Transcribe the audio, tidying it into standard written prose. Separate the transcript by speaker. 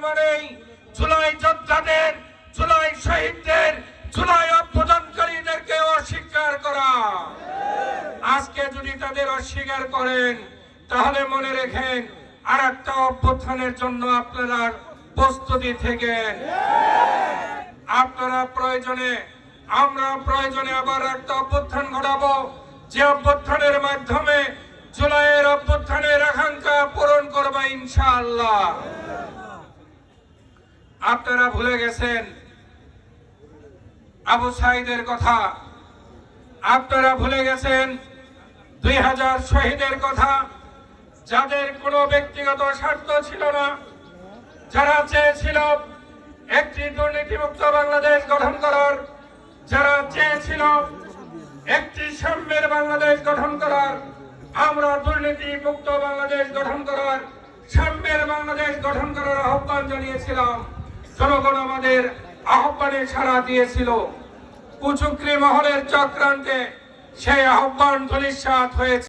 Speaker 1: মানেই জুলাই যোদ্ধাদের, জুলাই শহীদদের, জুলাই অভ্যুত্থানকারীদেরকে অস্বীকার করা। আজকে যদি তাদের অস্বীকার করেন তাহলে মনে রেখেন আর একটা অভ্যুত্থানের জন্য আপনারা প্রস্তুতি থেকেন। আপনারা প্রয়োজনে, আমরা প্রয়োজনে আবার একটা অভ্যুত্থান ঘটাবো, যে অভ্যুত্থানের মাধ্যমে জুলাইয়ের অভ্যুত্থানের আকাঙ্ক্ষা পূরণ করবে ইনশাআল্লাহ। আপনারা ভুলে গেছেন আবু সাঈদের কথা, আপনারা ভুলে গেছেন 2000 শহীদের কথা, যাদের কোনো ব্যক্তিগত স্বার্থ ছিল না, যারা চেয়েছিল একটি দুর্নীতিমুক্ত বাংলাদেশ গঠন করার, যারা চেয়েছিল একটি সাম্যের বাংলাদেশ গঠন করার। আমরা দুর্নীতি মুক্ত বাংলাদেশ গঠন করার, সাম্যের বাংলাদেশ গঠন করার আহ্বান জানিয়েছিলাম। জনগণ আমাদের আহ্বানে সাড়া দিয়েছিল। কুচক্রী মহলের চক্রান্তে সেই আহ্বান ধূলিসাৎ হয়েছে।